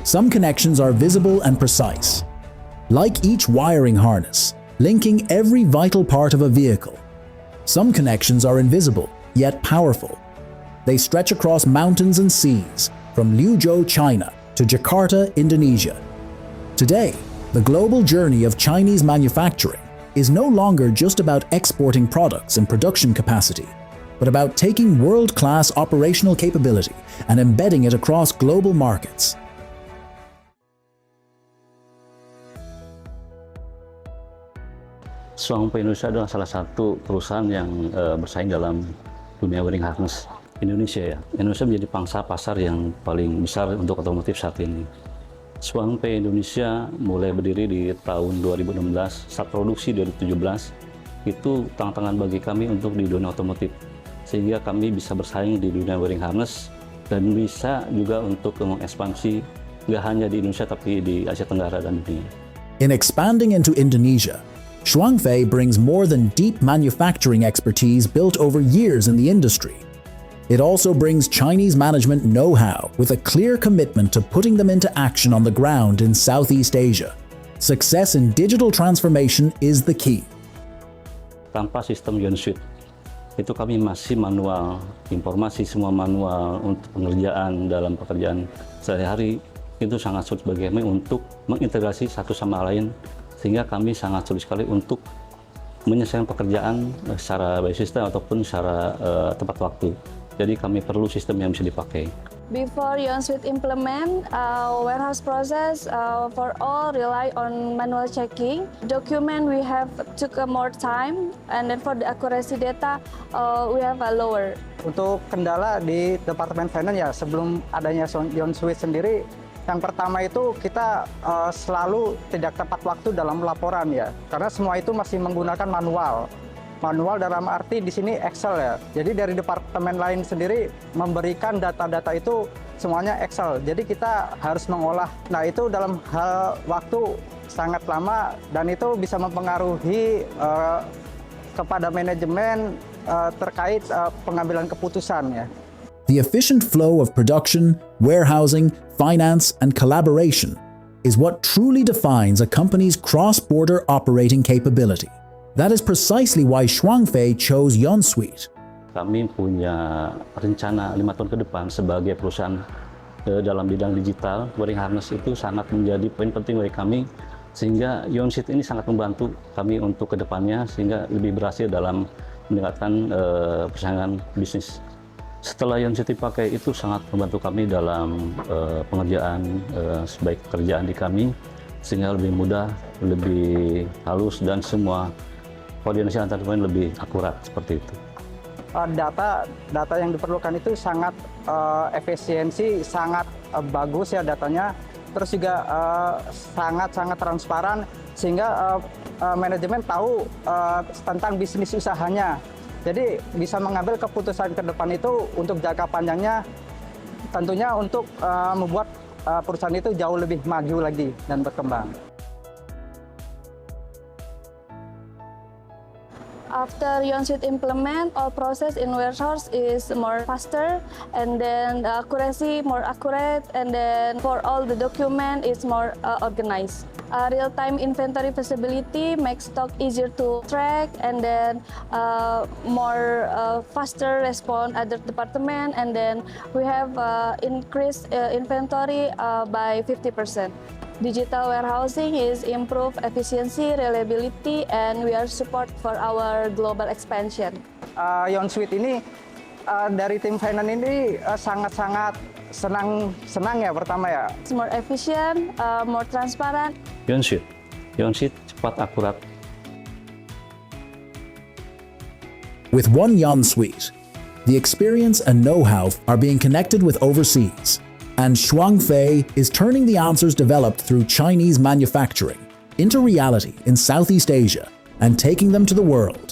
Some connections are visible and precise, like each wiring harness, linking every vital part of a vehicle. Some connections are invisible, yet powerful. They stretch across mountains and seas, from Liuzhou, China, to Jakarta, Indonesia. Today, the global journey of Chinese manufacturing is no longer just about exporting products and production capacity, but about taking world-class operational capability and embedding it across global markets. Xuangfei Indonesia adalah salah satu perusahaan yang bersaing dalam dunia wiring harness Indonesia ya. Indonesia menjadi pangsa pasar yang paling besar untuk otomotif saat ini. Xuangfei Indonesia mulai berdiri di tahun 2016, saat produksi 2017, itu tantangan bagi kami untuk di dunia otomotif. Sehingga kami bisa bersaing di dunia wiring harness dan bisa juga untuk mengekspansi nggak hanya di Indonesia tapi di Asia Tenggara dan dunia. In expanding into Indonesia, Xuangfei brings more than deep manufacturing expertise built over years in the industry. It also brings Chinese management know-how with a clear commitment to putting them into action on the ground in Southeast Asia. Success in digital transformation is the key. Tanpa sistem YONSUIT, itu kami masih manual, informasi semua manual untuk pengerjaan dalam pekerjaan sehari-hari, itu sangat sulit bagi kami untuk mengintegrasi satu sama lain, sehingga kami sangat sulit sekali untuk menyelesaikan pekerjaan secara by system ataupun secara tepat waktu. Jadi kami perlu sistem yang bisa dipakai. Before YONSUIT implement, warehouse process for all rely on manual checking. Document we have took more time, and then for the accuracy data we have a lower. Untuk kendala di Departemen Finance ya, sebelum adanya YONSUIT sendiri, yang pertama itu kita selalu tidak tepat waktu dalam laporan ya, karena semua itu masih menggunakan manual. Manual dalam arti di sini Excel ya. Jadi dari departemen lain sendiri memberikan data-data itu semuanya Excel. Jadi kita harus mengolah. Nah itu dalam hal waktu sangat lama dan itu bisa mempengaruhi kepada manajemen terkait pengambilan keputusan ya. The efficient flow of production, warehousing, finance, and collaboration is what truly defines a company's cross-border operating capability. That is precisely why Xuangfei chose YONSUIT. Kami punya rencana 5 tahun ke depan sebagai perusahaan dalam bidang digital. Wiring harness itu sangat menjadi poin penting bagi kami, sehingga YONSUIT ini sangat membantu kami untuk ke depannya, sehingga lebih berhasil dalam meningkatkan persaingan bisnis. Setelah YONSUIT dipakai, itu sangat membantu kami dalam pengerjaan, sebaik pekerjaan di kami, sehingga lebih mudah, lebih halus, dan semua koordinasi antar pemain lebih akurat seperti itu. Data yang diperlukan itu sangat efisiensi, sangat bagus ya datanya, terus juga sangat transparan sehingga manajemen tahu tentang bisnis usahanya. Jadi bisa mengambil keputusan ke depan itu untuk jangka panjangnya, tentunya untuk membuat perusahaan itu jauh lebih maju lagi dan berkembang. After YONSUIT implement, all process in warehouse is more faster, and then the accuracy more accurate, and then for all the document is more organized. Real-time inventory visibility makes stock easier to track, and then more faster respond other department, and then we have increased inventory by 50%. Digital warehousing is improve efficiency, reliability, and we are support for our global expansion. YONSUIT ini dari tim finance ini sangat-sangat senang ya pertama ya. It's more efficient, more transparent. YONSUIT cepat, akurat. With one YONSUIT, the experience and know-how are being connected with overseas. And Xuangfei is turning the answers developed through Chinese manufacturing into reality in Southeast Asia and taking them to the world.